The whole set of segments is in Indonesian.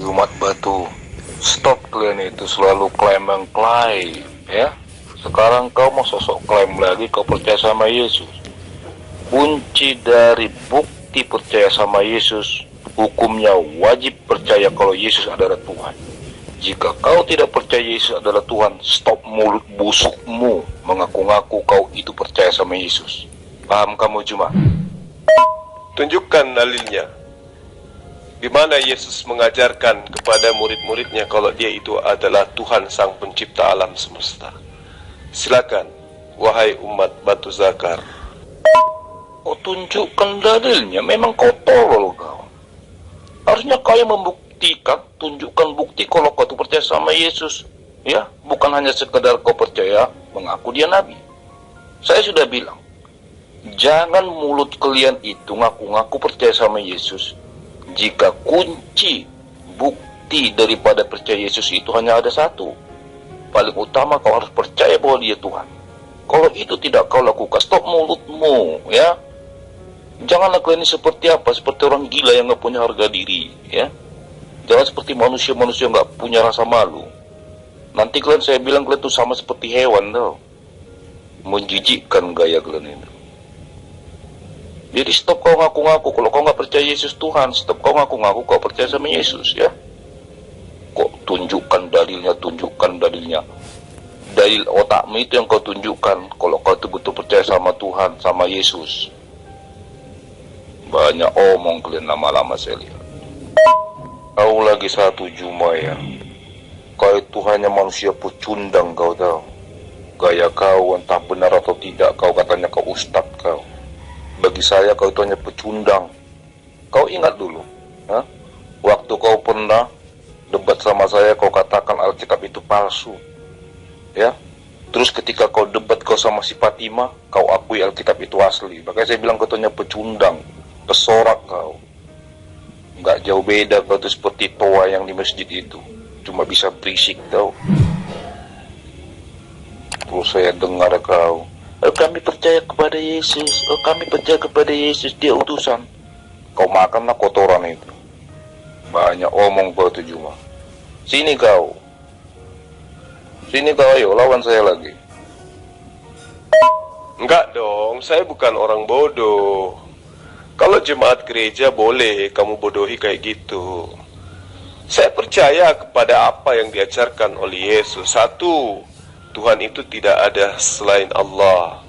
Umat batu, stop kalian itu selalu klaim mengklaim, ya. Sekarang kau mau sosok klaim lagi kau percaya sama Yesus. Kunci dari bukti percaya sama Yesus, hukumnya wajib percaya kalau Yesus adalah Tuhan. Jika kau tidak percaya Yesus adalah Tuhan, stop mulut busukmu mengaku-ngaku kau itu percaya sama Yesus. Paham kamu cuma? Tunjukkan dalilnya. Di mana Yesus mengajarkan kepada murid-muridnya kalau dia itu adalah Tuhan Sang Pencipta alam semesta. Silakan, wahai umat batu zakar. Kau tunjukkan dalilnya, memang kau tolol kau. Harusnya kau yang membuktikan, tunjukkan bukti kalau kau itu percaya sama Yesus. Ya, bukan hanya sekedar kau percaya, mengaku dia Nabi. Saya sudah bilang, jangan mulut kalian itu ngaku-ngaku percaya sama Yesus. Jika kunci bukti daripada percaya Yesus itu hanya ada satu, paling utama kau harus percaya bahwa dia Tuhan. Kalau itu tidak kau lakukan, stop mulutmu, ya. Janganlah kalian ini seperti apa? Seperti orang gila yang gak punya harga diri, ya. Jangan seperti manusia-manusia yang gak punya rasa malu. Nanti kalian, saya bilang kalian itu sama seperti hewan tau. Menjijikkan gaya kalian itu. Jadi stop kau ngaku-ngaku. Kalau kau nggak percaya Yesus Tuhan, stop kau ngaku-ngaku kau percaya sama Yesus, ya. Kok tunjukkan dalilnya. Dalil otakmu itu yang kau tunjukkan. Kalau kau itu betul percaya sama Tuhan, sama Yesus. Banyak omong kalian lama-lama saya lihat. Kau lagi satu Juma ya. Kau itu hanya manusia pecundang kau tahu. Gaya kau entah benar atau tidak, kau katanya kau ustadz kau. Bagi saya kau itu hanya pecundang. Kau ingat dulu, ha? Waktu kau pernah debat sama saya, kau katakan Alkitab itu palsu, ya. Terus ketika kau debat kau sama si Fatima, kau akui Alkitab itu asli. Makanya saya bilang kau itu hanya pecundang, pesorak kau. Nggak jauh beda kau itu seperti toa yang di masjid itu, cuma bisa berisik tau. Terus saya dengar kau, kami percaya kepada Yesus, kami percaya kepada Yesus, dia utusan. Kau makanlah kotoran itu. Banyak omong kau itu cuma. Sini kau, ayo lawan saya lagi. Enggak dong, saya bukan orang bodoh. Kalau jemaat gereja boleh kamu bodohi kayak gitu. Saya percaya kepada apa yang diajarkan oleh Yesus. Satu, Tuhan itu tidak ada selain Allah.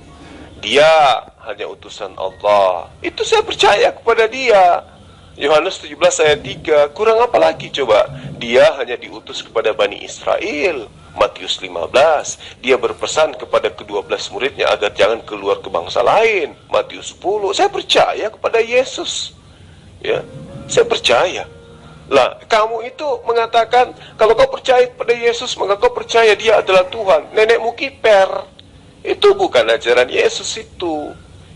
Dia hanya utusan Allah. Itu saya percaya kepada dia. Yohanes 17 ayat 3. Kurang apa lagi coba? Dia hanya diutus kepada Bani Israel. Matius 15. Dia berpesan kepada ke-12 muridnya agar jangan keluar ke bangsa lain. Matius 10. Saya percaya kepada Yesus. Ya, saya percaya. Lah, kamu itu mengatakan kalau kau percaya pada Yesus maka kau percaya dia adalah Tuhan. Nenekmu kiper. Itu bukan ajaran Yesus itu.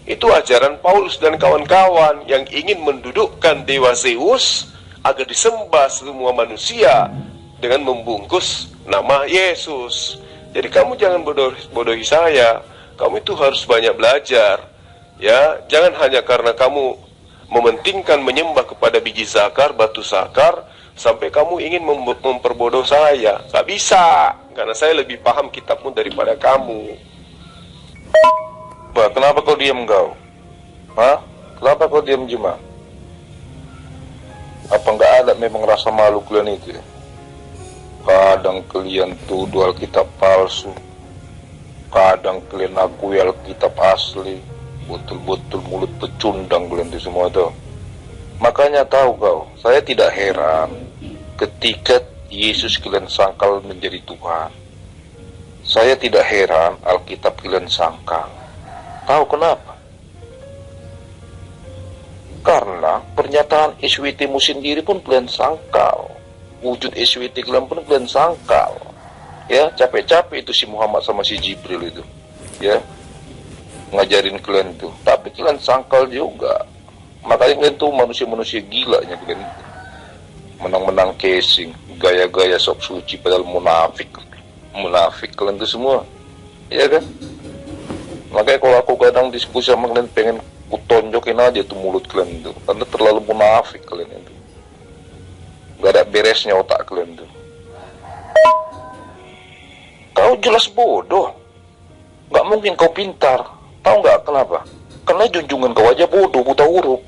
Itu ajaran Paulus dan kawan-kawan yang ingin mendudukkan dewa Zeus agar disembah semua manusia dengan membungkus nama Yesus. Jadi kamu jangan bodohi saya. Kamu itu harus banyak belajar. Ya, jangan hanya karena kamu mementingkan menyembah kepada biji zakar, batu zakar, sampai kamu ingin memperbodoh saya. Gak bisa, karena saya lebih paham kitabmu daripada kamu. Bah, kenapa kau diam kau? Hah? Kenapa kau diam cuma? Apa nggak ada memang rasa malu kalian itu ya? Kadang kalian tuduh Alkitab palsu, kadang kalian akui Alkitab asli. Betul-betul mulut pecundang kalian itu semua tuh. Makanya tahu kau, saya tidak heran ketika Yesus kalian sangkal menjadi Tuhan. Saya tidak heran Alkitab kalian sangkal. Tahu kenapa? Karena pernyataan SWT-mu sendiri pun kalian sangkal. Wujud SWT kalian pun kalian sangkal. Ya, capek-capek itu si Muhammad sama si Jibril itu. Ya, ngajarin kalian itu, tapi kalian sangkal juga. Makanya kalian tuh manusia-manusia gilanya kalian itu. Menang-menang casing, gaya-gaya sok suci padahal munafik kalian itu semua, ya kan? Makanya kalau aku kadang diskusi sama kalian pengen kutonjokin aja tuh mulut kalian itu, karena terlalu munafik kalian itu. Gak ada beresnya otak kalian tuh. Kau jelas bodoh. Gak mungkin kau pintar. Tahu gak kenapa? Karena junjungan kau aja bodoh, buta huruf.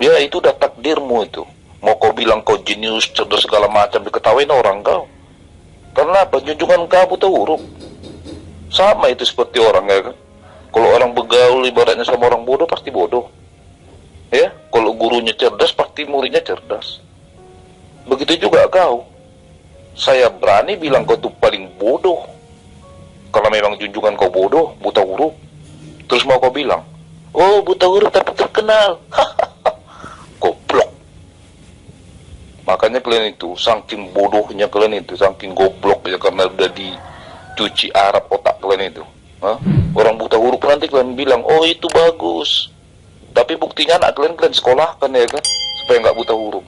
Ya itu udah takdirmu itu. Mau kau bilang kau jenius, cerdas segala macam, diketawain orang kau. Karena apa? Junjungan kau buta huruf. Sama itu seperti orang ya kan. Kalau orang begaul ibaratnya sama orang bodoh, pasti bodoh. Ya, kalau gurunya cerdas, pasti muridnya cerdas. Begitu juga kau. Saya berani bilang kau tuh paling bodoh. Karena memang junjungan kau bodoh, buta huruf. Terus mau kau bilang, oh buta huruf tapi terkenal. Goblok. Makanya kalian itu, saking bodohnya kalian itu, saking goblok ya, karena udah dicuci Arab otak kalian itu. Hah? Orang buta huruf nanti kalian bilang, oh itu bagus. Tapi buktinya anak kalian sekolahkan ya kan, supaya nggak buta huruf.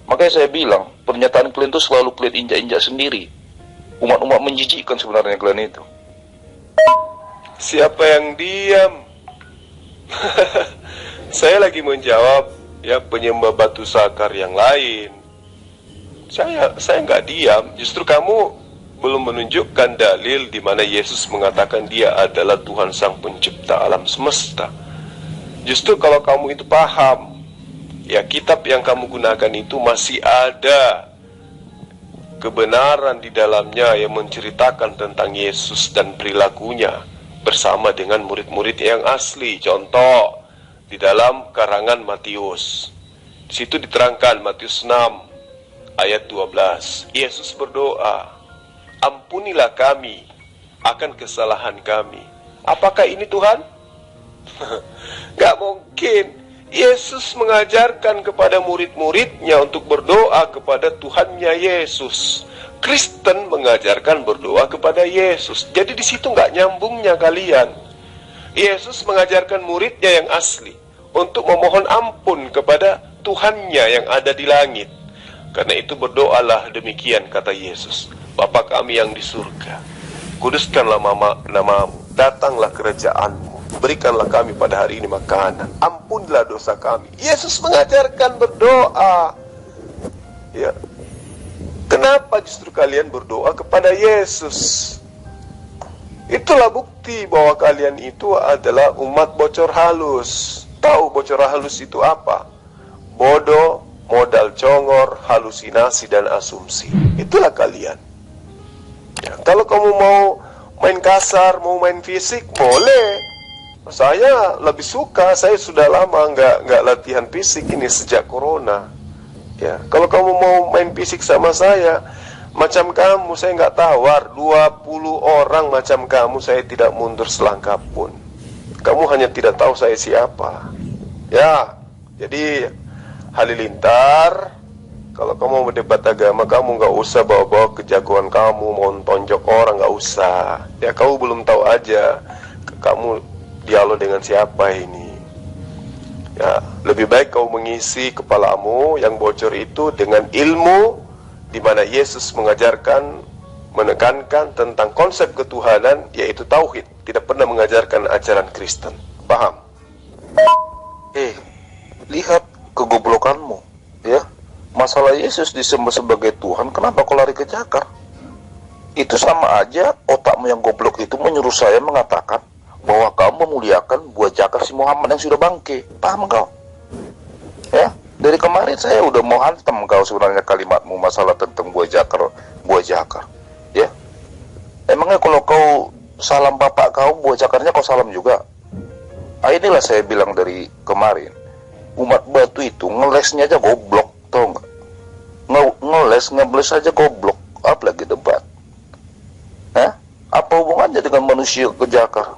Makanya saya bilang, pernyataan kalian itu selalu kalian injak-injak sendiri. Umat-umat menjijikkan sebenarnya kalian itu. Siapa yang diam? Saya lagi menjawab ya penyembah batu sakar yang lain. Saya nggak diam. Justru kamu belum menunjukkan dalil di mana Yesus mengatakan Dia adalah Tuhan Sang Pencipta alam semesta. Justru kalau kamu itu paham, ya kitab yang kamu gunakan itu masih ada kebenaran di dalamnya yang menceritakan tentang Yesus dan perilakunya bersama dengan murid-murid yang asli. Contoh di dalam karangan Matius. Di situ diterangkan Matius 6 ayat 12. Yesus berdoa, ampunilah kami akan kesalahan kami. Apakah ini Tuhan? Gak mungkin. Yesus mengajarkan kepada murid-muridnya untuk berdoa kepada Tuhannya Yesus. Kristen mengajarkan berdoa kepada Yesus. Jadi di situ gak nyambungnya kalian. Yesus mengajarkan muridnya yang asli untuk memohon ampun kepada Tuhannya yang ada di langit. Karena itu berdoalah demikian, kata Yesus, Bapa kami yang di surga, kuduskanlah namamu, datanglah kerajaanmu, berikanlah kami pada hari ini makanan, ampunilah dosa kami. Yesus mengajarkan berdoa. Ya, kenapa justru kalian berdoa kepada Yesus? Itulah bukti bahwa kalian itu adalah umat bocor halus. Tahu bocor halus itu apa? Bodoh, modal congor, halusinasi dan asumsi. Itulah kalian. Ya, kalau kamu mau main kasar, mau main fisik, boleh. Saya lebih suka, saya sudah lama nggak latihan fisik ini sejak corona. Ya, kalau kamu mau main fisik sama saya, macam kamu saya nggak tawar. 20 orang macam kamu saya tidak mundur selangkah pun. Kamu hanya tidak tahu saya siapa. Ya, jadi Halilintar, kalau kamu mau berdebat agama, kamu nggak usah bawa-bawa kejagoan kamu, mau tonjok orang, nggak usah. Ya, kamu belum tahu aja kamu dialog dengan siapa ini. Ya, lebih baik kau mengisi kepalamu yang bocor itu dengan ilmu di mana Yesus mengajarkan, menekankan tentang konsep ketuhanan, yaitu tauhid. Tidak pernah mengajarkan ajaran Kristen. Paham? Lihat kegoblokanmu, ya. Masalah Yesus disembah sebagai Tuhan, kenapa kau lari ke Jakar? Itu sama aja otakmu yang goblok itu menyuruh saya mengatakan bahwa kau memuliakan buah Jakar si Muhammad yang sudah bangke. Paham kau? Ya, dari kemarin saya udah mau hantam kau sebenarnya kalimatmu masalah tentang buah Jakar, ya. Emangnya kalau kau salam bapak kau, buah Jakarnya kau salam juga? Inilah saya bilang dari kemarin. Umat batu itu ngelesnya aja goblok, tau nggak? Ngebles aja goblok, apalagi debat. Apa hubungannya dengan manusia ke Jakar?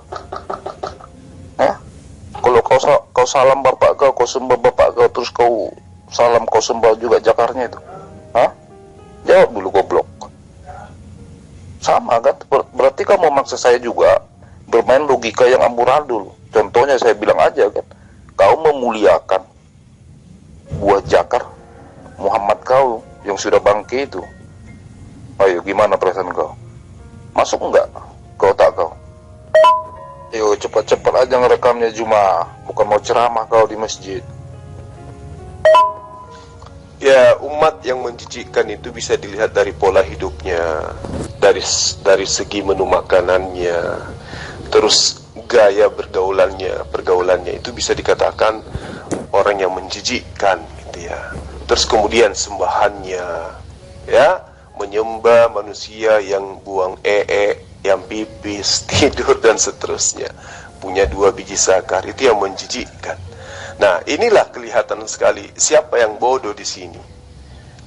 Kalau kau salam bapak kau sembah bapak kau, terus kau salam kau sembah juga Jakarnya itu, jawab dulu goblok. Sama kan? Berarti kamu memaksa saya juga bermain logika yang amburadul. Contohnya saya bilang aja kan, kau memuliakan buah Jakar Muhammad kau yang sudah bangke itu. Ayo, gimana perasaan kau? Masuk enggak ke otak kau? Ayo cepat-cepat aja ngerekamnya Jumaah, bukan mau ceramah kau di masjid. Ya, umat yang menjijikkan itu bisa dilihat dari pola hidupnya, dari segi menu makanannya, terus gaya pergaulannya itu bisa dikatakan orang yang menjijikkan, gitu ya. Terus kemudian sembahannya, ya, menyembah manusia yang buang yang pipis, tidur dan seterusnya, punya 2 biji sakar, itu yang menjijikkan. Nah, inilah kelihatan sekali siapa yang bodoh di sini.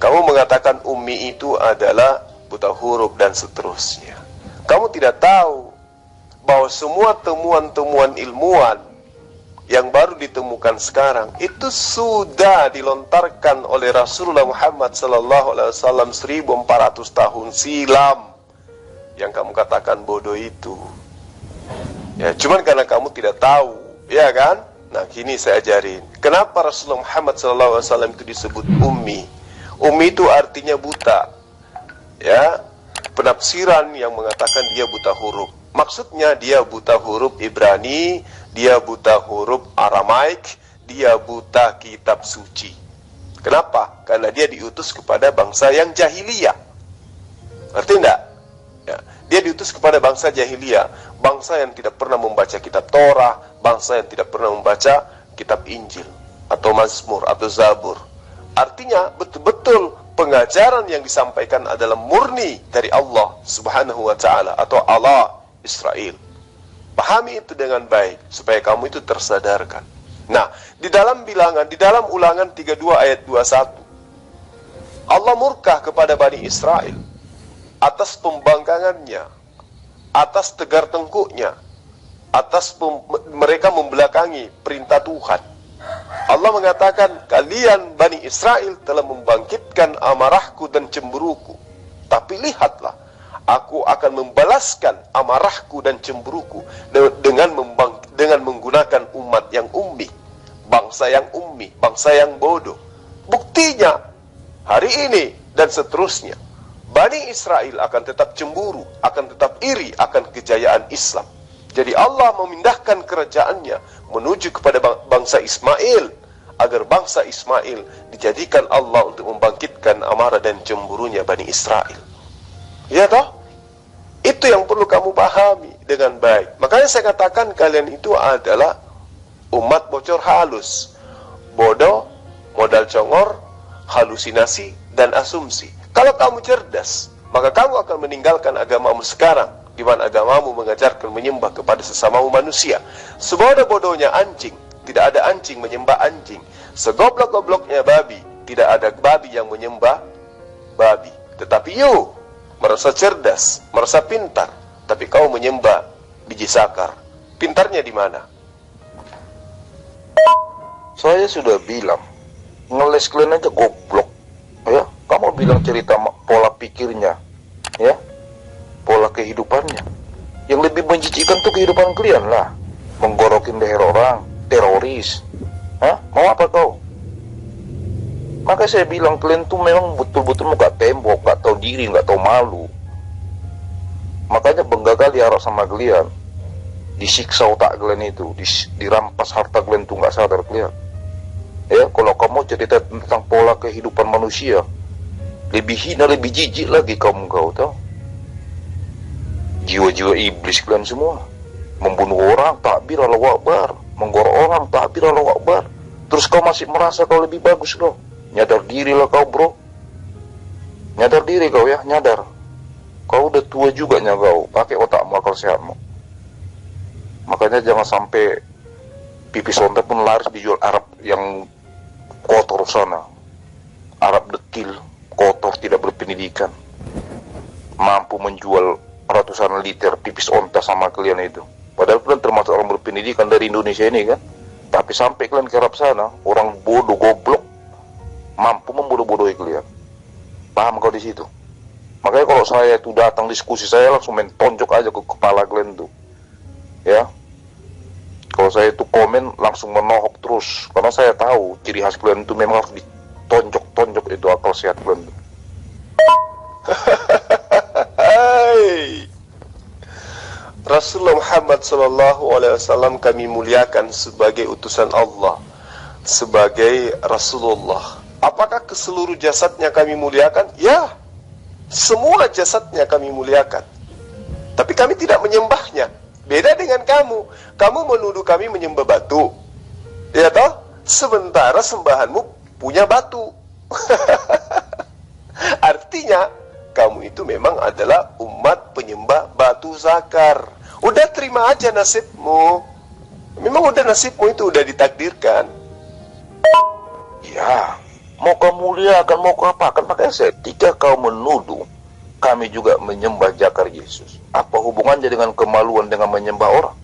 Kamu mengatakan ummi itu adalah buta huruf dan seterusnya. Kamu tidak tahu bahwa semua temuan-temuan ilmuwan yang baru ditemukan sekarang itu sudah dilontarkan oleh Rasulullah Muhammad SAW 1400 tahun silam. Yang kamu katakan bodoh itu, ya, cuman karena kamu tidak tahu, ya kan? Nah, kini saya ajarin. Kenapa Rasulullah Muhammad SAW itu disebut ummi? Ummi itu artinya buta. Ya, penafsiran yang mengatakan dia buta huruf. Maksudnya dia buta huruf Ibrani, dia buta huruf Aramaik, dia buta kitab suci. Kenapa? Karena dia diutus kepada bangsa yang jahiliyah. Ngerti enggak? Ya, dia diutus kepada bangsa jahiliyah, bangsa yang tidak pernah membaca kitab Torah, bangsa yang tidak pernah membaca kitab Injil atau Mazmur atau Zabur. Artinya betul-betul pengajaran yang disampaikan adalah murni dari Allah Subhanahu wa taala atau Allah Israel. Pahami itu dengan baik supaya kamu itu tersadarkan. Nah, di dalam Ulangan 32 ayat 21, Allah murka kepada Bani Israel atas pembangkangannya, atas tegar tengkuknya, atas mereka membelakangi perintah Tuhan. Allah mengatakan, kalian Bani Israel telah membangkitkan amarahku dan cemburuku. Tapi lihatlah, aku akan membalaskan amarahku dan cemburuku dengan menggunakan umat yang ummi, bangsa yang bodoh. Buktinya, hari ini dan seterusnya, Bani Israel akan tetap cemburu, akan tetap iri akan kejayaan Islam. Jadi Allah memindahkan kerajaannya menuju kepada bangsa Ismail, agar bangsa Ismail dijadikan Allah untuk membangkitkan amarah dan cemburunya Bani Israel. Ya toh? Itu yang perlu kamu pahami dengan baik. Makanya saya katakan kalian itu adalah umat bocor halus, bodoh, modal congor, halusinasi, dan asumsi. Kalau kamu cerdas, maka kamu akan meninggalkan agamamu sekarang, di mana agamamu mengajarkan menyembah kepada sesamamu manusia. Sebodoh-bodohnya anjing, tidak ada anjing menyembah anjing. Segoblok-gobloknya babi, tidak ada babi yang menyembah babi. Tetapi you merasa cerdas, merasa pintar, tapi kau menyembah biji sakar. Pintarnya di mana? Saya sudah bilang, ngeles kalian aja goblok. Ya, kamu bilang cerita pola pikirnya, ya, pola kehidupannya. Yang lebih menjijikkan tuh kehidupan kalian lah, menggorokin leher orang, teroris. Hah? Mau apa kau? Maka saya bilang kalian tuh memang betul-betul gak tembok, gak tahu diri, gak tahu malu. Makanya benggagal diarok sama kalian, disiksa otak kalian itu, dirampas harta kalian tuh gak sadar kalian. Ya, kalau kamu cerita tentang pola kehidupan manusia, lebih hina, lebih jijik lagi kamu tahu. Jiwa-jiwa iblis kalian semua. Membunuh orang, takbir Allahu Akbar. Menggorok orang, takbir Allahu Akbar. Terus kau masih merasa kau lebih bagus kau. Nyadar diri lah kau bro. Nyadar diri kau ya, nyadar. Kau udah tua juga kau. Pakai otakmu, akal sehatmu. Makanya jangan sampai pipis onta pun laris dijual Arab yang kotor sana. Arab dekil, kotor, tidak berpendidikan, mampu menjual ratusan liter pipis onta sama kalian itu. Padahal kalian termasuk orang berpendidikan dari Indonesia ini kan. Tapi sampai kalian ke Arab sana, orang bodoh goblok mampu membodoh-bodohi kalian. Paham kau di situ? Makanya kalau saya itu datang diskusi, saya langsung main tonjok aja ke kepala kalian tuh. Ya. Kalau saya itu komen langsung menohok terus, karena saya tahu ciri khas kalian itu memang harus ditonjok-tonjok itu akal sehat kalian. Rasulullah Muhammad SAW kami muliakan sebagai utusan Allah, sebagai Rasulullah, Apakah ke seluruh jasadnya kami muliakan? Ya, semua jasadnya kami muliakan. Tapi kami tidak menyembahnya. Beda dengan kamu. Kamu menuduh kami menyembah batu. Ya toh? Sementara sembahanmu punya batu. Artinya, kamu itu memang adalah umat penyembah batu zakar. Udah terima aja nasibmu. Memang udah nasibmu itu udah ditakdirkan. Ya, mau kau muliakan, mau kau apakan, makanya saya, ketika kau menuduh kami juga menyembah jakar Yesus, apa hubungannya dengan kemaluan dengan menyembah orang,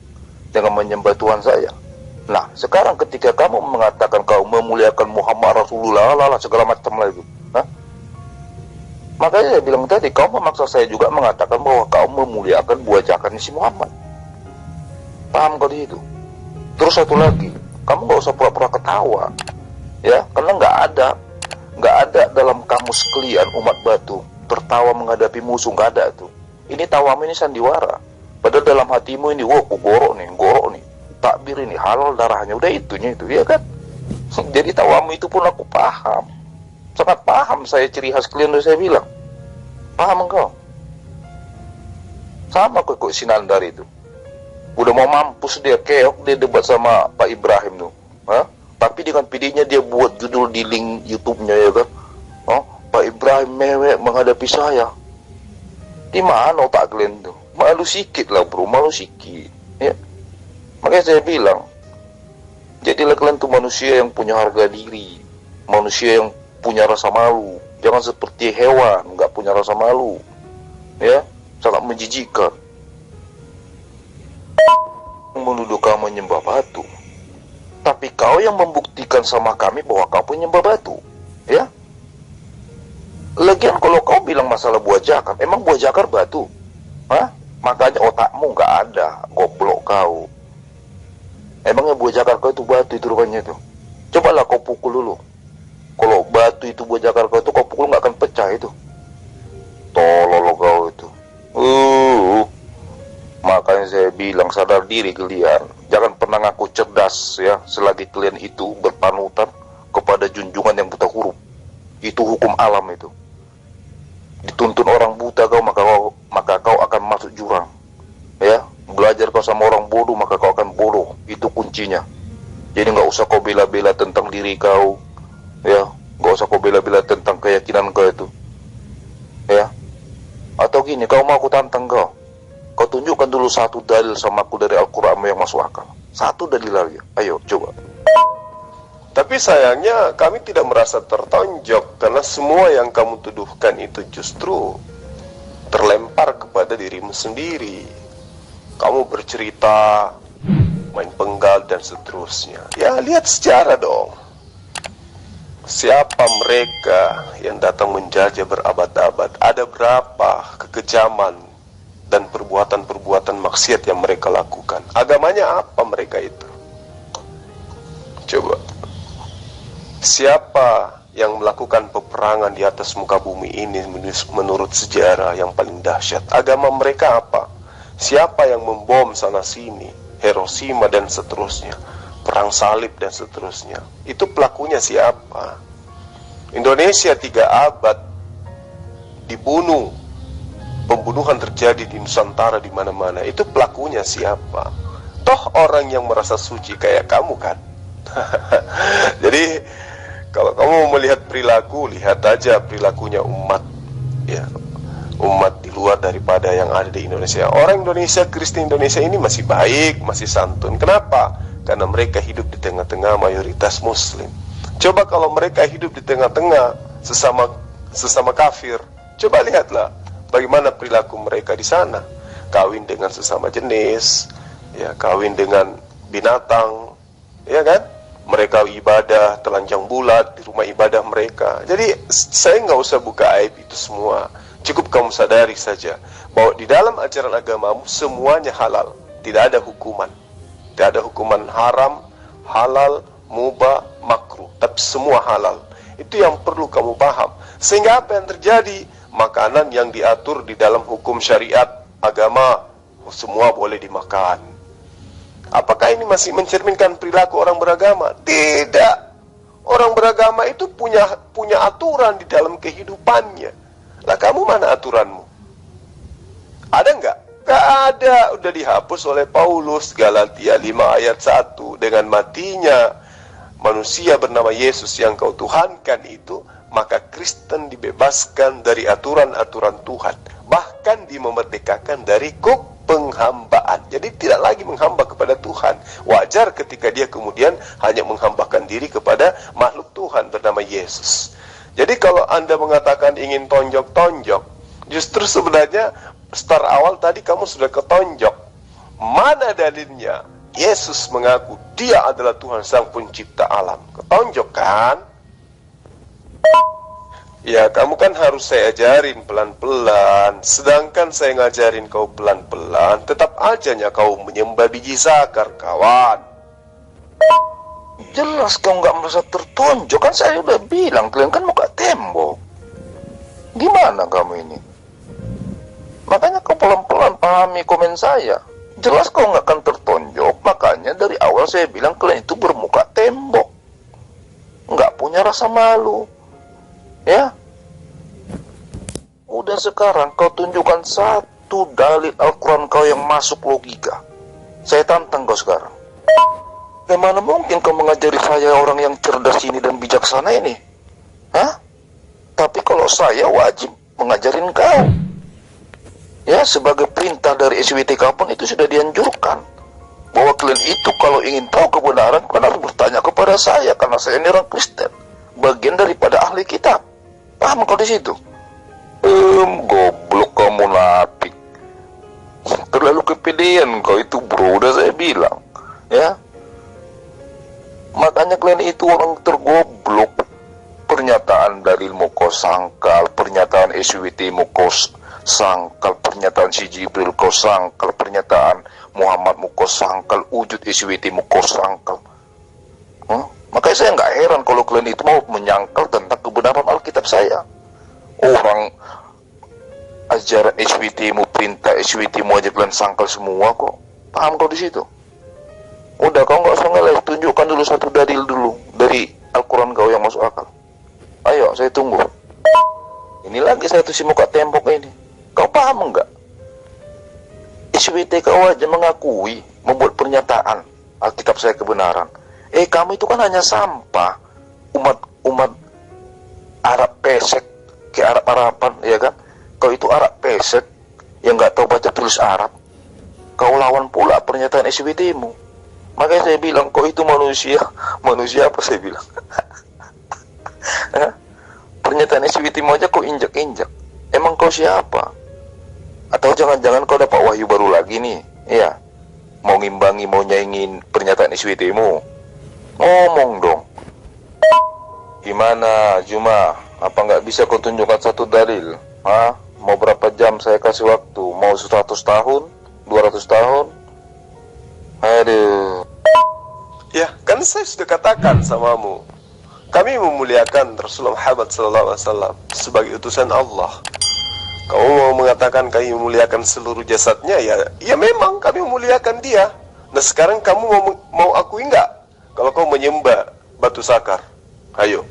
dengan menyembah Tuhan saya? Nah, sekarang ketika kamu mengatakan kau memuliakan Muhammad Rasulullah, segala macam lah itu, makanya saya bilang tadi, kau memaksa saya juga mengatakan bahwa kau memuliakan buah jakarnya si Muhammad. Paham kau di itu? Terus satu lagi, kamu gak usah pura-pura ketawa, ya, karena nggak ada dalam kamus kalian umat batu tertawa menghadapi musuh, nggak ada tuh. Ini tawamu ini sandiwara, padahal dalam hatimu ini, wah, gorok nih, takbir ini halal darahnya, udah itunya itu, ya kan? Jadi tawamu itu pun aku paham, sangat paham saya ciri khas kalian, udah saya bilang, paham engkau? Sama kok Sinandar itu, udah mau mampus dia, keok dia debat sama Pak Ibrahim tuh, tapi dengan videonya dia buat judul di link YouTube-nya, ya kan? Pak Ibrahim mewek menghadapi saya. Di mana otak kalian tuh? Malu sikit lah bro, malu sikit. Ya. Makanya saya bilang, jadilah kalian tuh manusia yang punya harga diri, manusia yang punya rasa malu. Jangan seperti hewan, nggak punya rasa malu. Ya, sangat menjijikkan. Menuduh kamu menyembah batu. Tapi kau yang membuktikan sama kami bahwa kau menyembah batu, ya. Lagian kalau kau bilang masalah buah jakar, emang buah jakar batu? Makanya otakmu nggak ada, goblok kau. Emangnya buah jakar kau itu batu itu rupanya itu? Cobalah kau pukul dulu. Kalau batu itu buah jakar kau itu, kau pukul nggak akan pecah itu. Tolol kau itu. Makanya saya bilang sadar diri kalian. Jangan pernah ngaku cerdas ya, selagi kalian itu berpanutan kepada junjungan yang buta huruf. Itu hukum alam itu. Dituntun orang buta kau, maka kau akan masuk jurang. Ya, belajar kau sama orang bodoh, maka kau akan bodoh. Itu kuncinya. Jadi nggak usah kau bela-bela tentang diri kau. Ya, nggak usah kau bela-bela tentang keyakinan kau itu. Ya. Atau gini, kau mau aku tantang kau. Kau tunjukkan dulu satu dalil sama aku dari Al-Quran yang masuk akal. Satu dalil aja. Ayo, coba. Tapi sayangnya kami tidak merasa tertonjok, karena semua yang kamu tuduhkan itu justru terlempar kepada dirimu sendiri. Kamu bercerita, main penggal dan seterusnya. Ya, lihat sejarah dong. Siapa mereka yang datang menjajah berabad-abad? Ada berapa kekejaman dan perbuatan-perbuatan maksiat yang mereka lakukan? Agamanya apa mereka itu? Coba. Siapa yang melakukan peperangan di atas muka bumi ini menurut sejarah yang paling dahsyat? Agama mereka apa? Siapa yang membom sana sini, Hiroshima dan seterusnya, perang salib dan seterusnya? Itu pelakunya siapa? Indonesia 3 abad dibunuh, pembunuhan terjadi di Nusantara di mana-mana. Itu pelakunya siapa? Toh orang yang merasa suci kayak kamu kan? Jadi kalau kamu melihat perilaku, lihat aja perilakunya umat, ya, umat di luar daripada yang ada di Indonesia. Orang Indonesia, Kristen Indonesia ini masih baik, masih santun. Kenapa? Karena mereka hidup di tengah-tengah mayoritas Muslim. Coba kalau mereka hidup di tengah-tengah sesama kafir, coba lihatlah bagaimana perilaku mereka di sana. Kawin dengan sesama jenis, ya, kawin dengan binatang, ya kan? Mereka ibadah telanjang bulat di rumah ibadah mereka. Jadi saya nggak usah buka aib itu semua. Cukup kamu sadari saja bahwa di dalam ajaran agamamu semuanya halal. Tidak ada hukuman. Tidak ada hukuman haram, halal, mubah, makruh. Tapi semua halal. Itu yang perlu kamu paham. Sehingga apa yang terjadi? Makanan yang diatur di dalam hukum syariat agama semua boleh dimakan. Apakah ini masih mencerminkan perilaku orang beragama? Tidak. Orang beragama itu punya aturan di dalam kehidupannya. Lah kamu mana aturanmu? Ada nggak? Nggak ada. Udah dihapus oleh Paulus, Galatia 5 ayat 1. Dengan matinya manusia bernama Yesus yang kau tuhankan itu, maka Kristen dibebaskan dari aturan-aturan Tuhan. Bahkan dimerdekakan dari penghambaan. Jadi tidak lagi menghamba kepada Tuhan. Wajar ketika dia kemudian hanya menghambakan diri kepada makhluk Tuhan bernama Yesus. Jadi kalau Anda mengatakan ingin tonjok-tonjok, justru sebenarnya start awal tadi kamu sudah ketonjok. Mana dalilnya? Yesus mengaku dia adalah Tuhan Sang Pencipta alam. Ketonjok kan? Ya, kamu kan harus saya ajarin pelan-pelan. Sedangkan saya ngajarin kau pelan-pelan, tetap ajanya kau menyembah biji zakar, kawan. Jelas kau nggak merasa tertonjok, kan saya udah bilang, kalian kan muka tembok. Gimana kamu ini? Makanya kau pelan-pelan pahami komen saya. Jelas kau nggak akan tertonjok, makanya dari awal saya bilang kalian itu bermuka tembok. Nggak punya rasa malu. Ya, udah sekarang kau tunjukkan satu dalil Al-Quran kau yang masuk logika. Saya tantang kau sekarang. Bagaimana mungkin kau mengajari saya orang yang cerdas ini dan bijaksana ini? Hah? Tapi kalau saya wajib mengajarin kau. Ya, sebagai perintah dari SWTK pun itu sudah dianjurkan. Bahwa kalian itu kalau ingin tahu kebenaran, kalian harus bertanya kepada saya. Karena saya ini orang Kristen. Bagian daripada ahli kitab. Paham kau di situ? Goblok kau munafik. Terlalu kepedean kau itu bro, udah saya bilang. Ya. Makanya kalian itu orang tergoblok. Pernyataan dalilmu kau sangkal, pernyataan SWT-mu kau sangkal, pernyataan si Jibril kau sangkal, pernyataan Muhammadmu kau sangkal, wujud SWT-mu kau sangkal. Makanya saya nggak heran kalau kalian itu mau menyangkal tentang kebenaran Alkitab saya. Orang ajaran SWT-mu, perintah SWT-mu aja kalian sangkal semua kok. Paham kau di situ? Udah, kau nggak usah ngeles, tunjukkan dulu satu dalil dulu dari Al-Quran kau yang masuk akal. Ayo, saya tunggu. Ini lagi satu si muka tembok ini. Kau paham nggak? SWT kau aja mengakui, membuat pernyataan Alkitab saya kebenaran. Kamu itu kan hanya sampah. Umat Arab pesek, ke Arab-Araban, ya kan? Kau itu Arab pesek yang nggak tahu baca tulis Arab. Kau lawan pula pernyataan SWT-mu. Makanya saya bilang, kau itu manusia. Manusia apa saya bilang? Pernyataan SWT-mu aja kau injak-injak. Emang kau siapa? Atau jangan-jangan kau dapat wahyu baru lagi nih? Iya. Mau ngimbangi, mau nyaingin pernyataan SWT-mu. Ngomong dong. Gimana Juma? Apa nggak bisa kau tunjukkan satu dalil? Hah? Mau berapa jam saya kasih waktu? Mau 100 tahun? 200 tahun? Aduh. Ya, kan saya sudah katakan samamu. Kami memuliakan Rasulullah Muhammad SAW sebagai utusan Allah. Kamu mau mengatakan kami memuliakan seluruh jasadnya, ya memang kami memuliakan dia. Nah sekarang kamu mau akui nggak? Kalau kau menyembah batu sakar, ayo.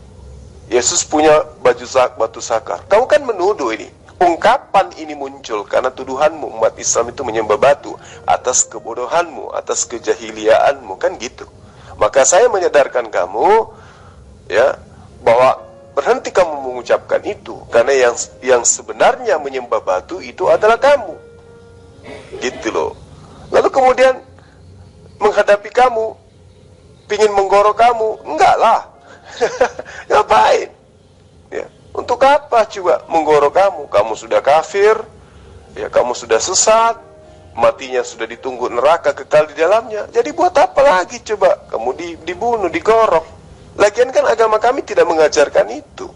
Yesus punya batu sakar. Kamu kan menuduh ini. Ungkapan ini muncul karena tuduhanmu umat Islam itu menyembah batu atas kebodohanmu, atas kejahiliaanmu, kan gitu. Maka saya menyadarkan kamu, ya, bahwa berhenti kamu mengucapkan itu, karena yang sebenarnya menyembah batu itu adalah kamu, gitu loh. Lalu kemudian menghadapi kamu, pingin menggorok kamu, enggak lah. Ngapain? Ya, untuk apa coba menggorok kamu? Kamu sudah kafir, ya, kamu sudah sesat, matinya sudah ditunggu neraka kekal di dalamnya. Jadi buat apa lagi coba kamu dibunuh, digorok? Lagian kan agama kami tidak mengajarkan itu.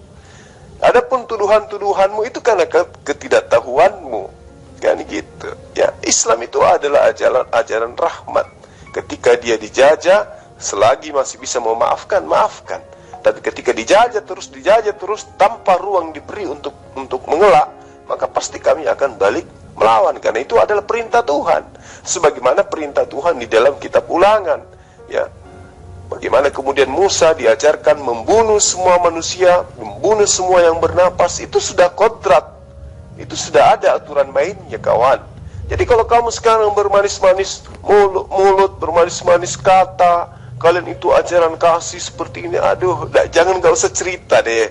Adapun tuduhan-tuduhanmu itu karena ketidaktahuanmu, kan gitu. Ya, Islam itu adalah ajaran rahmat. Ketika dia dijajah, selagi masih bisa memaafkan, maafkan. Tapi ketika dijajah terus tanpa ruang diberi untuk mengelak, maka pasti kami akan balik melawan. Karena itu adalah perintah Tuhan. Sebagaimana perintah Tuhan di dalam kitab Ulangan, ya. Bagaimana kemudian Musa diajarkan membunuh semua manusia, membunuh semua yang bernapas, itu sudah kodrat. Itu sudah ada aturan mainnya, kawan. Jadi kalau kamu sekarang bermanis-manis mulut, bermanis-manis kata, kalian itu ajaran kasih seperti ini, aduh, jangan gak usah cerita deh.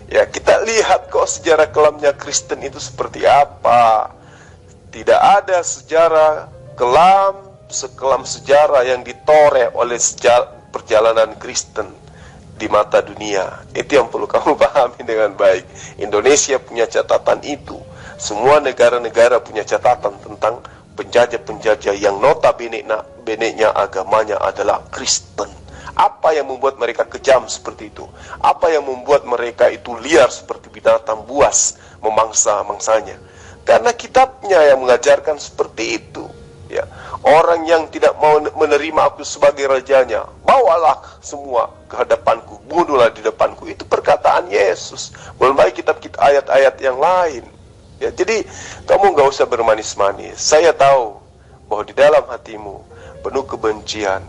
Ya, kita lihat kok sejarah kelamnya Kristen itu seperti apa. Tidak ada sejarah sekelam sejarah yang ditoreh oleh perjalanan Kristen di mata dunia. Itu yang perlu kamu pahami dengan baik. Indonesia punya catatan itu. Semua negara-negara punya catatan tentang penjajah-penjajah yang notabene-nya agamanya adalah Kristen. Apa yang membuat mereka kejam seperti itu? Apa yang membuat mereka itu liar seperti binatang buas memangsa-mangsanya? Karena kitabnya yang mengajarkan seperti itu. Ya, orang yang tidak mau menerima aku sebagai rajanya, bawalah semua ke hadapanku, bunuhlah di depanku. Itu perkataan Yesus. Belum lagi kitab ayat-ayat yang lain. Ya, jadi kamu gak usah bermanis-manis. Saya tahu bahwa di dalam hatimu penuh kebencian,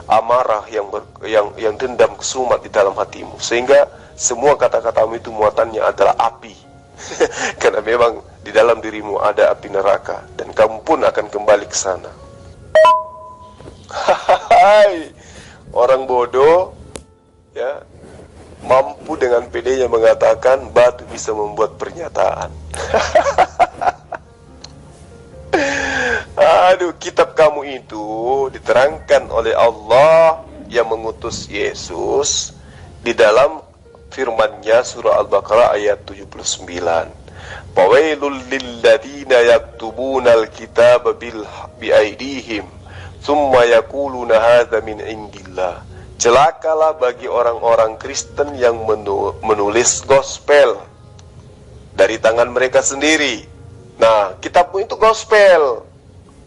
amarah yang dendam kesumat di dalam hatimu, sehingga semua kata-katamu itu muatannya adalah api. Karena memang di dalam dirimu ada api neraka, dan kamu pun akan kembali ke sana. Hai, orang bodoh, ya, mampu dengan pedenya mengatakan batu bisa membuat pernyataan. Aduh, kitab kamu itu diterangkan oleh Allah yang mengutus Yesus di dalam firman-Nya surah Al-Baqarah ayat 79. Fawailul lilladzina yaktubunal kitaba biaidihim thumma yaquluna hadza min indillah. Celakalah bagi orang-orang Kristen yang menulis gospel dari tangan mereka sendiri. Nah, kitabmu itu gospel.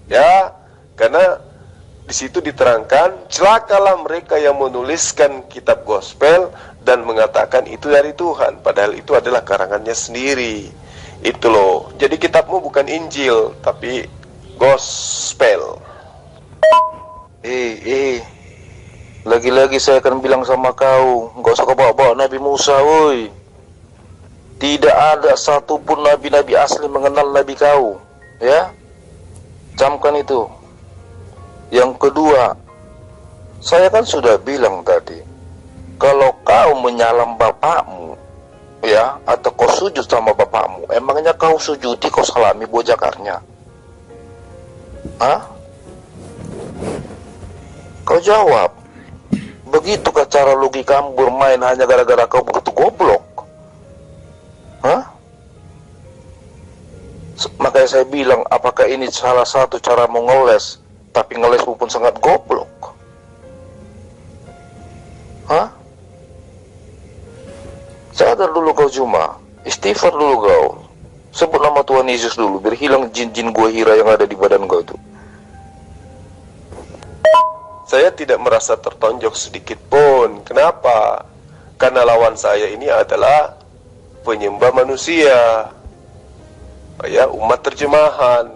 Ya, karena di situ diterangkan, celakalah mereka yang menuliskan kitab gospel dan mengatakan itu dari Tuhan, padahal itu adalah karangannya sendiri. Itu loh. Jadi kitabmu bukan Injil, tapi gospel. Lagi-lagi saya akan bilang sama kau, nggak usah kau bawa-bawa Nabi Musa, woi. Tidak ada satupun nabi-nabi asli mengenal Nabi kau, ya. Camkan itu. Yang kedua, saya kan sudah bilang tadi, kalau kau menyalam bapakmu, ya, atau kau sujud sama bapakmu, emangnya kau sujudi, kau salami bojakarnya? Hah? Kau jawab. Begitukah cara logikamu bermain hanya gara-gara kau begitu goblok? Hah? Makanya saya bilang, apakah ini salah satu cara mengeles, tapi ngeles pun sangat goblok? Hah? Sadar dulu kau, cuma istighfar dulu kau. Sebut nama Tuhan Yesus dulu, biar hilang jin-jin gua hira yang ada di badan kau itu. Saya tidak merasa tertonjok sedikit pun. Kenapa? Karena lawan saya ini adalah penyembah manusia, ya, umat terjemahan,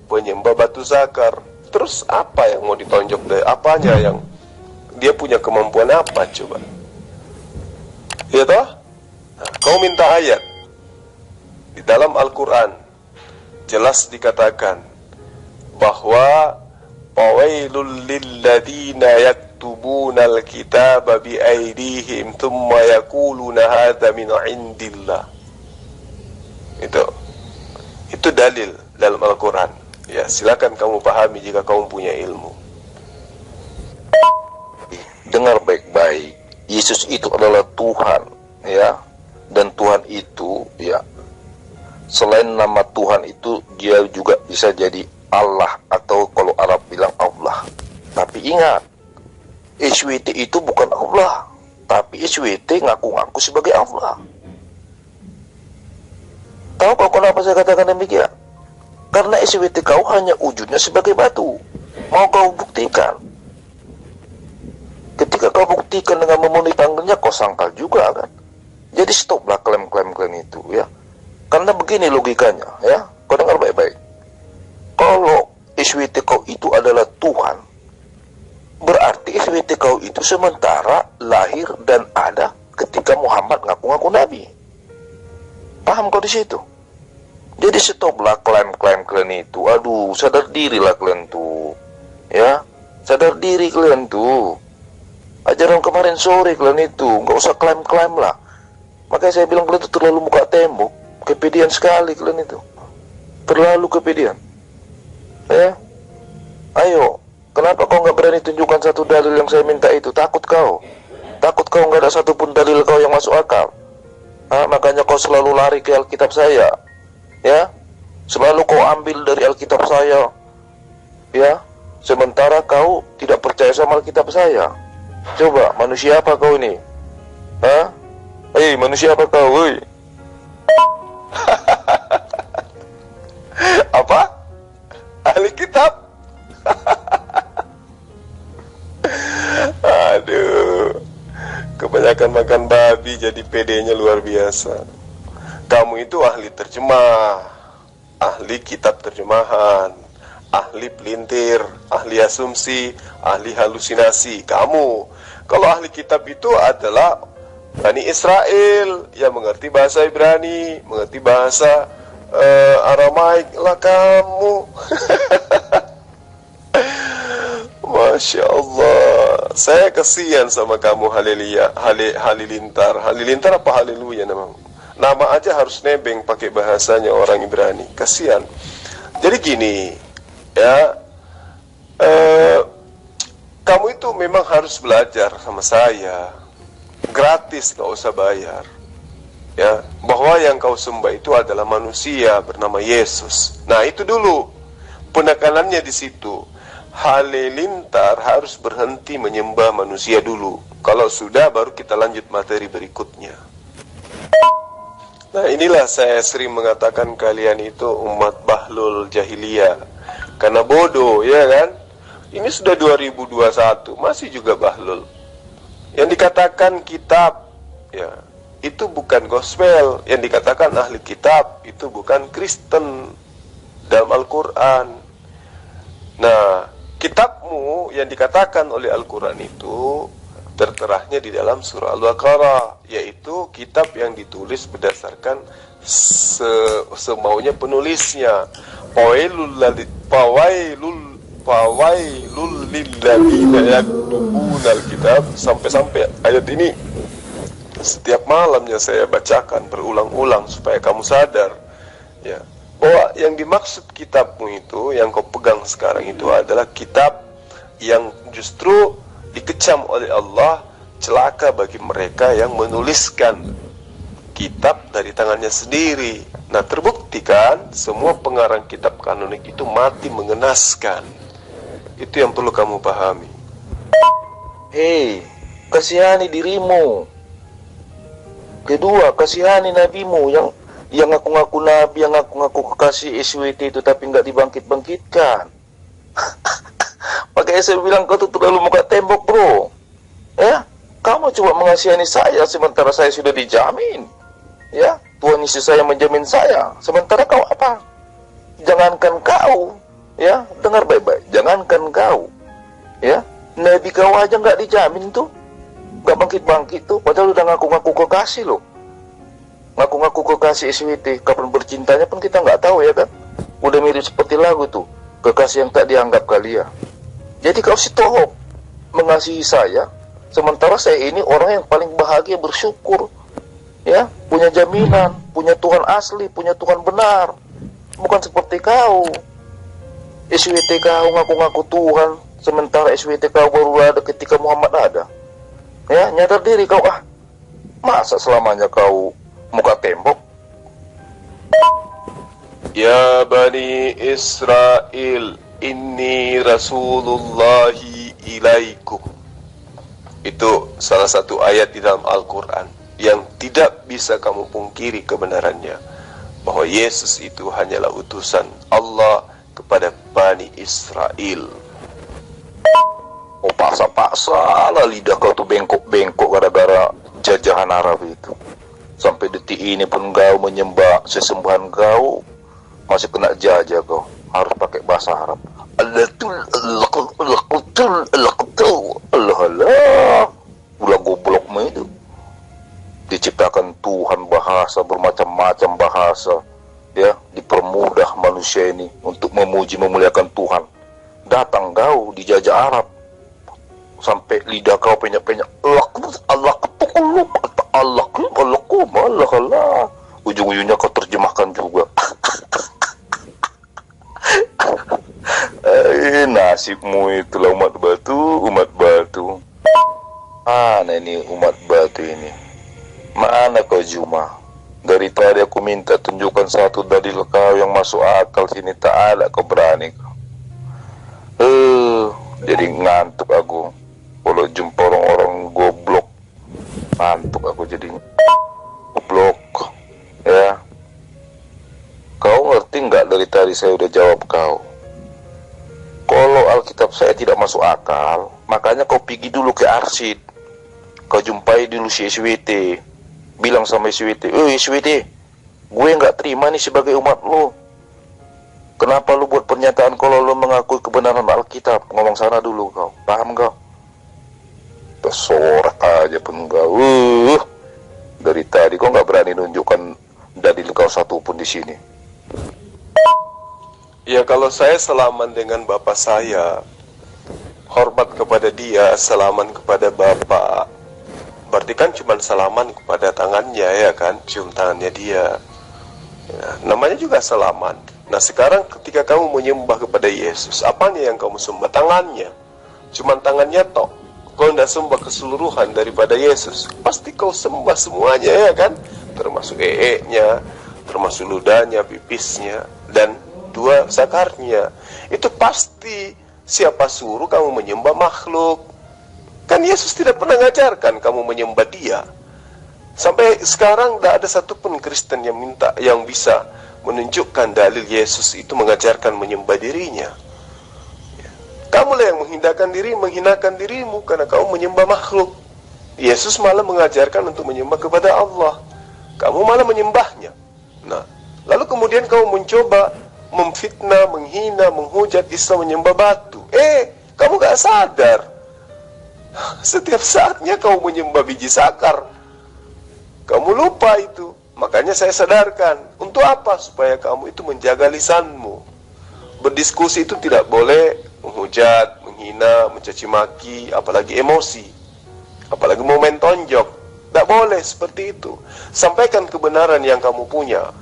penyembah batu zakar. Terus apa yang mau ditonjok deh? Apanya yang dia punya kemampuan apa coba? Ya toh? Nah, kau minta ayat di dalam Al-Quran, jelas dikatakan bahwa fawailul lilladzina yaktubunal kitaba biaidihim thumma yaquluna hadza min indillah. Itu dalil dalam Al-Quran. Ya, silakan kamu pahami jika kamu punya ilmu. Dengar baik-baik, Yesus itu adalah Tuhan, ya. Dan Tuhan itu, ya, selain nama Tuhan itu, dia juga bisa jadi Allah, atau kalau Arab bilang Allah. Tapi ingat, SWT itu bukan Allah, tapi SWT ngaku-ngaku sebagai Allah. Tahu kau kenapa saya katakan demikian? Karena SWT kau hanya wujudnya sebagai batu. Mau kau buktikan? Ketika kau buktikan dengan memenuhi panggilannya, kau sangkal juga kan? Jadi stoplah klaim-klaim itu, ya. Karena begini logikanya, ya. Kau dengar baik-baik. Kalau SWT kau itu adalah Tuhan, berarti SWT kau itu sementara lahir dan ada ketika Muhammad ngaku-ngaku nabi. Paham kau di situ? Jadi stoplah klaim-klaim kalian itu. Aduh, sadar dirilah kalian tuh. Ya, sadar diri kalian tuh. Ajaran kemarin sore kalian itu, nggak usah klaim-klaim lah. Makanya saya bilang kalian itu terlalu muka tembok. Kepedean sekali kalian itu. Terlalu kepedean. Ya, ayo. Kenapa kau nggak berani tunjukkan satu dalil yang saya minta itu? Takut kau nggak ada satupun dalil kau yang masuk akal. Makanya kau selalu lari ke Alkitab saya. Ya, selalu kau ambil dari Alkitab saya. Ya, sementara kau tidak percaya sama Alkitab saya. Coba, manusia apa kau ini? Manusia apa kau? Apa? Ahli kitab? Aduh, kebanyakan makan babi jadi pedenya luar biasa. Kamu itu ahli terjemah, ahli kitab terjemahan, ahli pelintir, ahli asumsi, ahli halusinasi. Kamu, kalau ahli kitab itu adalah Bani Israel yang mengerti bahasa Ibrani, mengerti bahasa Aramaik lah kamu. Masya Allah, saya kasihan sama kamu Halilintar. Halilintar apa Haleluya namamu? Nama aja harus nebeng pakai bahasanya orang Ibrani. Kasihan. Jadi gini, ya, kamu itu memang harus belajar sama saya, gratis, gak usah bayar. Ya, bahwa yang kau sembah itu adalah manusia bernama Yesus. Nah, itu dulu penekanannya di situ. Halilintar harus berhenti menyembah manusia dulu. Kalau sudah, baru kita lanjut materi berikutnya. Nah, inilah saya sering mengatakan kalian itu umat bahlul jahiliyah. Karena bodoh, ya kan? Ini sudah 2021, masih juga bahlul. Yang dikatakan kitab, ya, itu bukan gospel. Yang dikatakan ahli kitab, itu bukan Kristen dalam Al-Quran. Nah, kitabmu yang dikatakan oleh Al-Quran itu terterahnya di dalam surah Al-Baqarah, yaitu kitab yang ditulis berdasarkan semaunya penulisnya. Fawailul lilladzina yaktubunal kitab, sampai ayat ini setiap malamnya saya bacakan berulang-ulang supaya kamu sadar, ya, bahwa yang dimaksud kitabmu itu yang kau pegang sekarang itu adalah kitab yang justru dikecam oleh Allah. Celaka bagi mereka yang menuliskan kitab dari tangannya sendiri. Nah, terbukti kan semua pengarang kitab kanonik itu mati mengenaskan. Itu yang perlu kamu pahami. Hei, kasihani dirimu. Kedua, kasihani nabimu yang ngaku-ngaku nabi, yang ngaku-ngaku kekasih SWT itu tapi nggak dibangkit-bangkitkan. Makanya saya bilang kau tuh terlalu muka tembok, bro. Ya, kamu coba mengasihani saya sementara saya sudah dijamin. Ya, Tuhan Yesus saya menjamin saya. Sementara kau apa? Jangankan kau, ya, dengar baik-baik. Jangankan kau, ya, nabi kau aja nggak dijamin tuh, nggak bangkit-bangkit tuh. Padahal udah ngaku-ngaku kekasih loh. Ngaku-ngaku kekasih SWT. Kapan bercintanya pun kita nggak tahu, ya kan? Udah mirip seperti lagu tuh, kekasih yang tak dianggap kalian. Jadi kau stop mengasihi saya, sementara saya ini orang yang paling bahagia, bersyukur, ya, punya jaminan, punya Tuhan asli, punya Tuhan benar. Bukan seperti kau, SWT kau ngaku-ngaku Tuhan, sementara SWT kau baru ada ketika Muhammad ada. Ya, nyadar diri kau. Masa selamanya kau muka tembok? Ya Bani Israel, inni Rasulullahi ilaikum. Itu salah satu ayat di dalam Al-Quran yang tidak bisa kamu pungkiri kebenarannya, bahwa Yesus itu hanyalah utusan Allah kepada Bani Israel. Oh, paksa-paksa lah lidah kau tuh bengkok-bengkok gara-gara jajahan Arab itu. Sampai detik ini pun kau menyembah sesembahan kau masih kena jajah kau. Harus pakai bahasa Arab. Allah. Diciptakan Tuhan bahasa bermacam-macam bahasa, ya, dipermudah manusia ini untuk memuji memuliakan Tuhan. Datang kau dijajah Arab, sampai lidah kau penyak-penyak, Allah ujung-ujungnya kau terjemahkan juga. Nasibmu itulah umat batu. Mana ini umat batu ini? Mana kau Juma? Dari tadi aku minta tunjukkan satu dalil kau yang masuk akal, sini tak ada kau berani kau. Jadi ngantuk aku kalau jumpa orang-orang goblok. Ngantuk aku jadinya. Goblok, ya. Kau ngerti nggak dari tadi saya udah jawab kau? Kalau Alkitab saya tidak masuk akal, makanya kau pergi dulu ke Arsid. Kau jumpai dulu si SWT. Bilang sama SWT, SWT, gue nggak terima nih sebagai umat lo. Kenapa lu buat pernyataan kalau lu mengakui kebenaran Alkitab? Ngomong sana dulu kau, paham kau? Tersorak aja pun kau. Dari tadi kau nggak berani nunjukkan dalil kau satu pun di sini. Ya kalau saya salaman dengan bapak saya, hormat kepada dia, salaman kepada bapak, berarti kan cuma salaman kepada tangannya, ya kan, cium tangannya dia, ya, namanya juga salaman. Nah sekarang ketika kamu menyembah kepada Yesus, apanya yang kamu sembah? Tangannya, cuma tangannya tok. Kau tidak sembah keseluruhan daripada Yesus, pasti kau sembah semuanya, ya kan, termasuk nya, termasuk ludahnya, pipisnya, dan dua sakarnya. Itu pasti. Siapa suruh kamu menyembah makhluk? Kan Yesus tidak pernah mengajarkan kamu menyembah dia. Sampai sekarang tidak ada satupun Kristen yang bisa menunjukkan dalil Yesus itu mengajarkan menyembah dirinya. Kamulah yang menghinakan dirimu karena kamu menyembah makhluk. Yesus malah mengajarkan untuk menyembah kepada Allah. Kamu malah menyembahnya. Nah, lalu kemudian kamu mencoba memfitnah, menghina, menghujat Islam, menyembah batu. Kamu gak sadar setiap saatnya kamu menyembah biji sakar. Kamu lupa itu. Makanya saya sadarkan. Untuk apa? Supaya kamu itu menjaga lisanmu. Berdiskusi itu tidak boleh menghujat, menghina, mencaci maki, apalagi emosi, apalagi mau main tonjok. Tidak boleh seperti itu. Sampaikan kebenaran yang kamu punya.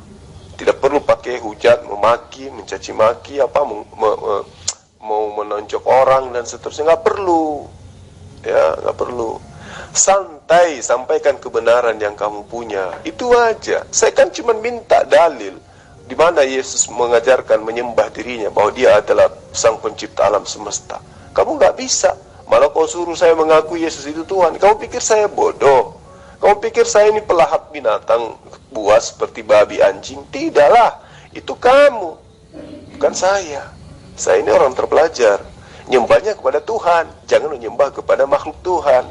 Tidak perlu pakai hujat, memaki, mencaci maki, mau menonjok orang dan seterusnya. Nggak perlu, ya, nggak perlu. Santai, sampaikan kebenaran yang kamu punya. Itu aja. Saya kan cuma minta dalil di mana Yesus mengajarkan menyembah dirinya, bahwa dia adalah sang pencipta alam semesta. Kamu nggak bisa. Malah kau suruh saya mengaku Yesus itu Tuhan. Kamu pikir saya bodoh? Kamu pikir saya ini pelahap binatang buas seperti babi anjing? Tidaklah, itu kamu, bukan saya. Saya ini orang terpelajar. Nyembahnya kepada Tuhan, jangan menyembah kepada makhluk Tuhan.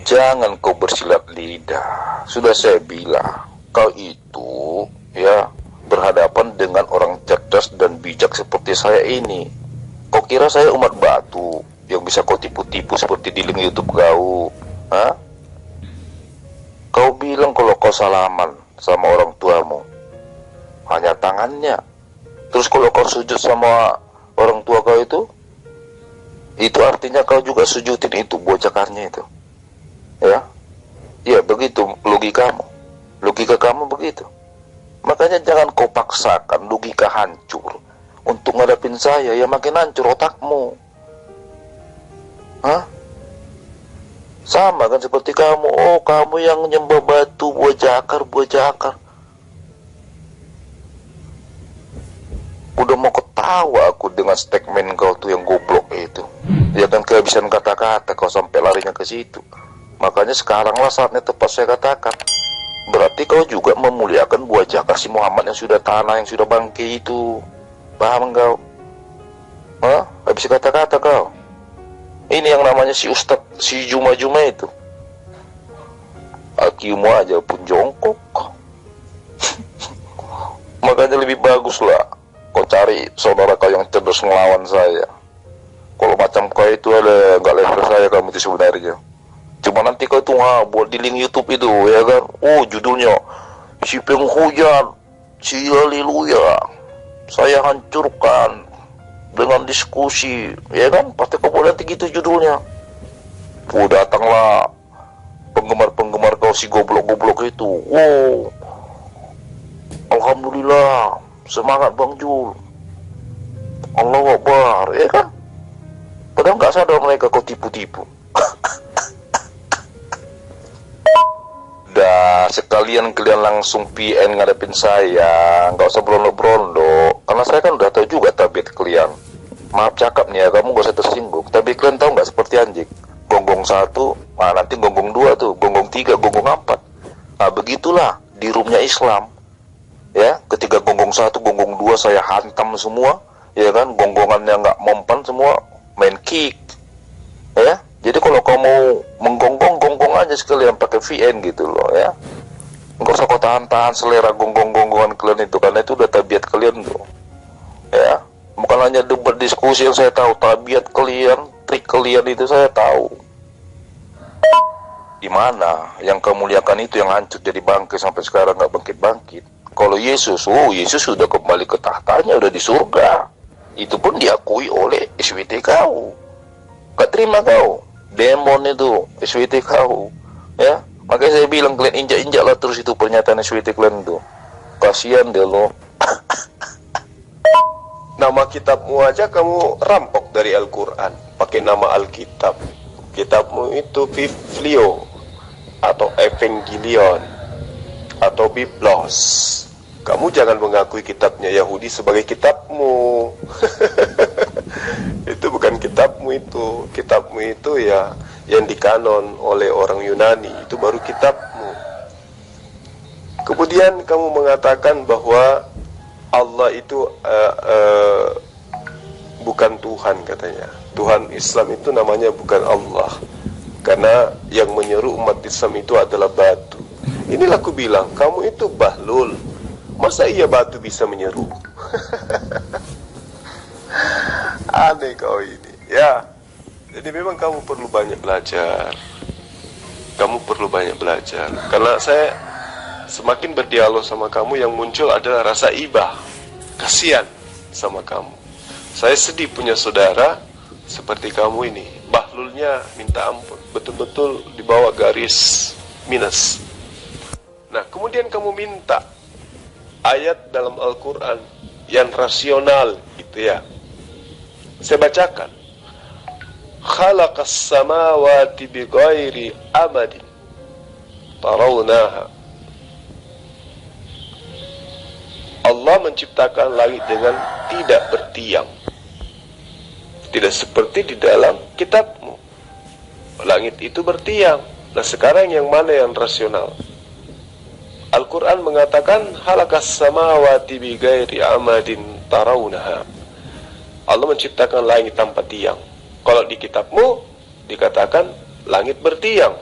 Jangan kau bersilat lidah. Sudah saya bilang, kau itu, ya, berhadapan dengan orang cerdas dan bijak seperti saya ini. Kau kira saya umat batu yang bisa kau tipu-tipu seperti di link YouTube kau? Hah? Kau bilang kalau kau salaman sama orang tuamu hanya tangannya. Terus kalau kau sujud sama orang tua kau itu artinya kau juga sujudin itu buah cakarnya itu. Ya? Ya begitu logikamu. Logika kamu begitu. Makanya jangan kau paksakan logika hancur untuk ngadapin saya, ya makin hancur otakmu. Hah? Sama kan seperti kamu. Oh, kamu yang nyembah batu, buah jakar. Udah mau ketawa aku dengan statement kau tuh yang goblok itu. Ya kan kehabisan kata-kata kau sampai larinya ke situ. Makanya sekaranglah saatnya tepat saya katakan. Berarti kau juga memuliakan buah jakar si Muhammad yang sudah tanah, yang sudah bangkit itu. Paham kau? Hah? Habis kata-kata kau. Ini yang namanya si Ustadz, si Juma-Juma itu. Akimu aja pun jongkok. Makanya lebih bagus lah kau cari saudara kau yang cerdas melawan saya. Kalau macam kau itu ada nggak level saya kamu itu sebenarnya. Cuma nanti kau tuh buat di link YouTube itu, ya kan? Oh, judulnya si penghujat, si haleluya, saya hancurkan dengan diskusi, ya kan? Pasti kau boleh nanti gitu judulnya. Oh, datanglah penggemar-penggemar kau si goblok-goblok itu. Wow, alhamdulillah, semangat Bang Jul, Allahu Akbar, ya kan? Padahal nggak sadar mereka kau tipu-tipu. Dah, sekalian kalian langsung PN ngadepin saya, nggak usah berondo-berondo, karena saya kan udah tahu juga tabiat kalian. Maaf cakap nih ya, kamu gak usah tersinggung, tapi kalian tahu nggak seperti anjing, gonggong satu, nah nanti gonggong dua tuh, gonggong tiga, gonggong empat. Nah begitulah di roomnya Islam, ya. Ketika gonggong satu, gonggong dua saya hantam semua, ya kan, gonggongannya nggak mempan semua, main kick, ya. Jadi kalau kamu menggonggong, gonggong aja sekalian pakai VN gitu loh, ya. Nggak usah kau tahan-tahan selera gonggong-gonggongan kalian itu, karena itu udah tabiat kalian tuh, ya. Bukan hanya debat diskusi yang saya tahu, tabiat kalian, trik kalian itu saya tahu. Dimana yang kamu muliakan itu yang hancur jadi bangkit sampai sekarang nggak bangkit-bangkit. Kalau Yesus, Yesus sudah kembali ke tahtanya, udah di surga. Itu pun diakui oleh SWT kau. Gak terima kau, demon itu SWT kau, ya. Makanya saya bilang kalian injak-injak lah terus itu pernyataan SWT kalian itu. Kasihan deh lo. Nama kitabmu aja kamu rampok dari Al-Quran, pakai nama Alkitab. Kitabmu itu Biblio atau Evangelion atau Biblos. Kamu jangan mengakui kitabnya Yahudi sebagai kitabmu. Itu bukan kitabmu itu. Kitabmu itu ya yang dikanon oleh orang Yunani, itu baru kitabmu. Kemudian kamu mengatakan bahwa Allah itu bukan Tuhan katanya. Tuhan Islam itu namanya bukan Allah, karena yang menyeru umat Islam itu adalah batu. Inilah aku bilang, kamu itu bahlul. Masa iya batu bisa menyeru? Aneh kau ini, ya. Jadi memang kamu perlu banyak belajar. Kamu perlu banyak belajar. Karena saya semakin berdialog sama kamu, yang muncul adalah rasa ibah, kasihan sama kamu. Saya sedih punya saudara seperti kamu ini. Bahlulnya minta ampun, betul-betul di bawah garis minus. Nah, kemudian kamu minta ayat dalam Al-Quran yang rasional gitu ya. Saya bacakan. Khalaqas samawati bighairi amadin tarawnaha. Allah menciptakan langit dengan tidak bertiang. Tidak seperti di dalam kitabmu. Langit itu bertiang. Nah, sekarang yang mana yang rasional? Al-Quran mengatakan Khalaqas samawati bighairi amadin tarawnaha. Allah menciptakan langit tanpa tiang. Kalau di kitabmu dikatakan langit bertiang,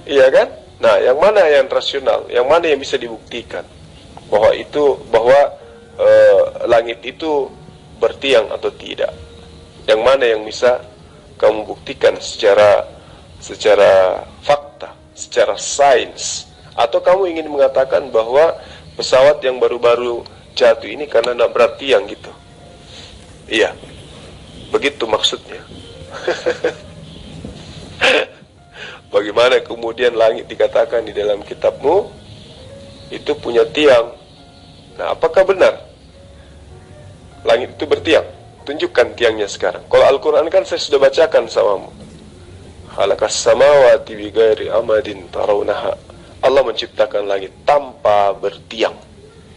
iya kan? Nah, yang mana yang rasional? Yang mana yang bisa dibuktikan bahwa langit itu bertiang atau tidak? Yang mana yang bisa kamu buktikan secara fakta, secara sains? Atau kamu ingin mengatakan bahwa pesawat yang baru-baru jatuh ini karena nabrak tiang gitu? Iya, begitu maksudnya. Bagaimana kemudian langit dikatakan di dalam kitabmu itu punya tiang? Nah, apakah benar langit itu bertiang? Tunjukkan tiangnya sekarang. Kalau Al-Quran kan saya sudah bacakan samamu. Khalaqas samawati bighairi amadin tarawnaha. Allah menciptakan langit tanpa bertiang.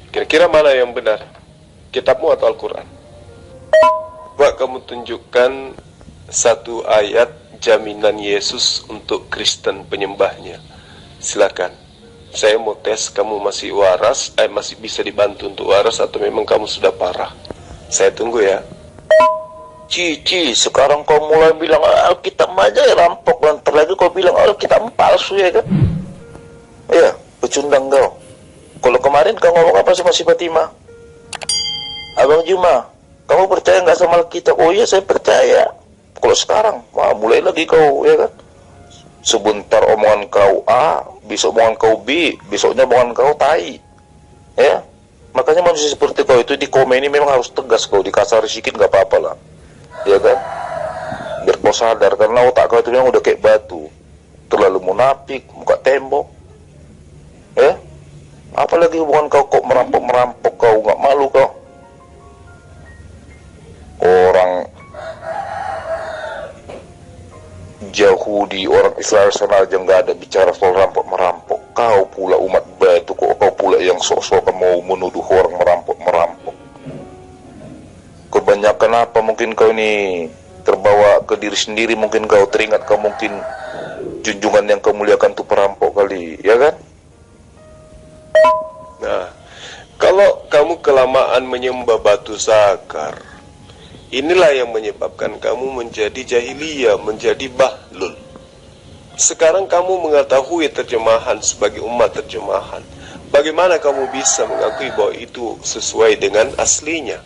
Kira-kira mana yang benar? Kitabmu atau Al-Quran? Coba kamu tunjukkan satu ayat jaminan Yesus untuk Kristen penyembahnya. Silakan. Saya mau tes kamu masih waras, masih bisa dibantu untuk waras atau memang kamu sudah parah. Saya tunggu ya. Cici, sekarang kau mulai bilang Alkitab aja ya rampok, dan terlagi kau bilang Alkitab palsu, ya kan? Ya, pecundang kau. Kalau kemarin kau ngomong apa sama si Fatimah? Abang Juma, kamu percaya nggak sama Alkitab? Oh iya, saya percaya. Kalau sekarang, wah mulai lagi kau, ya kan? Sebentar omongan kau A, besok omongan kau B, besoknya omongan kau tai. Ya, makanya manusia seperti kau itu di komen ini memang harus tegas kau, dikasar sedikit nggak apa-apa lah, ya kan? Biar kau sadar, karena otak kau itu memang udah kayak batu, terlalu munafik, muka tembok. Ya, apalagi hubungan kau kok merampok kau, nggak malu kau? Orang Yahudi, orang Israel sana aja nggak ada bicara soal rampok-merampok. Kau pula umat batu, kok kau pula yang sok-sok mau menuduh orang merampok-merampok. Kebanyakan apa mungkin kau ini terbawa ke diri sendiri, mungkin kau teringat kau mungkin junjungan yang kau muliakan itu perampok kali, ya kan? Nah, kalau kamu kelamaan menyembah batu sakar, inilah yang menyebabkan kamu menjadi jahiliyah, menjadi bahlul. Sekarang kamu mengetahui terjemahan sebagai umat terjemahan. Bagaimana kamu bisa mengakui bahwa itu sesuai dengan aslinya?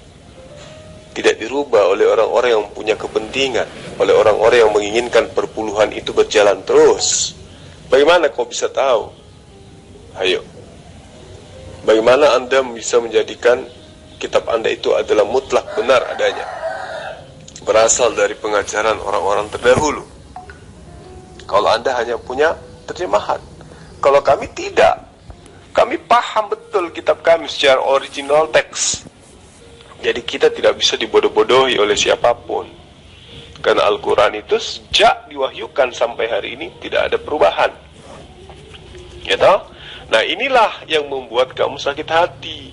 Tidak dirubah oleh orang-orang yang punya kepentingan, oleh orang-orang yang menginginkan perpuluhan itu berjalan terus. Bagaimana kau bisa tahu? Ayo. Bagaimana Anda bisa menjadikan kitab Anda itu adalah mutlak benar adanya? Berasal dari pengajaran orang-orang terdahulu. Kalau Anda hanya punya terjemahan, kalau kami tidak, kami paham betul kitab kami secara original teks. Jadi kita tidak bisa dibodoh-bodohi oleh siapapun. Karena Al-Quran itu sejak diwahyukan sampai hari ini tidak ada perubahan. Ya toh? Nah, inilah yang membuat kamu sakit hati.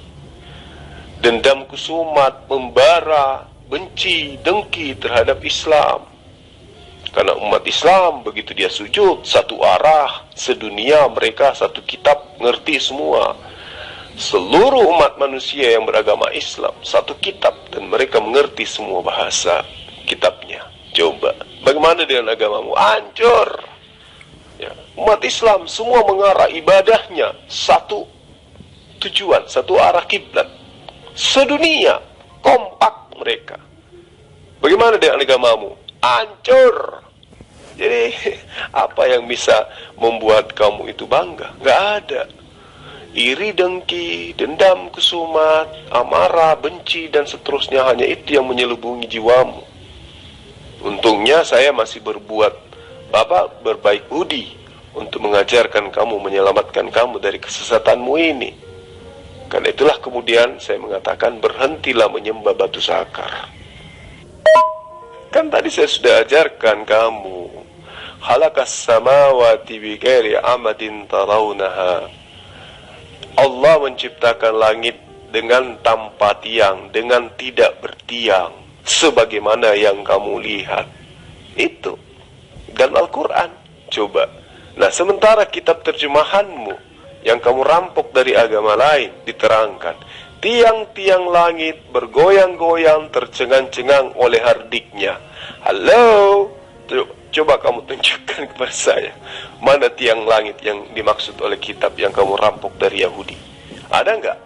Dendam kusumat, membara, benci, dengki terhadap Islam. Karena umat Islam begitu dia sujud, satu arah, sedunia mereka satu kitab, ngerti semua. Seluruh umat manusia yang beragama Islam satu kitab, dan mereka mengerti semua bahasa kitabnya. Coba, bagaimana dengan agamamu? Hancur. Ya, umat Islam semua mengarah ibadahnya satu tujuan, satu arah kiblat. Sedunia, kompak mereka. Bagaimana dengan agamamu? Hancur. Jadi apa yang bisa membuat kamu itu bangga? Gak ada. Iri, dengki, dendam, kusumat, amarah, benci, dan seterusnya, hanya itu yang menyelubungi jiwamu. Untungnya saya masih berbaik budi untuk mengajarkan kamu, menyelamatkan kamu dari kesesatanmu ini. Karena itulah kemudian saya mengatakan, berhentilah menyembah batu sakar. Kan tadi saya sudah ajarkan kamu, khalaqas samawati bighairi amadin tarawunaha. Allah menciptakan langit dengan tanpa tiang, dengan tidak bertiang, sebagaimana yang kamu lihat. Itu dan Al-Quran. Coba. Nah, sementara kitab terjemahanmu yang kamu rampok dari agama lain diterangkan, tiang-tiang langit bergoyang-goyang, tercengang-cengang oleh hardiknya. Halo, coba kamu tunjukkan kepada saya, mana tiang langit yang dimaksud oleh kitab yang kamu rampok dari Yahudi? Ada nggak?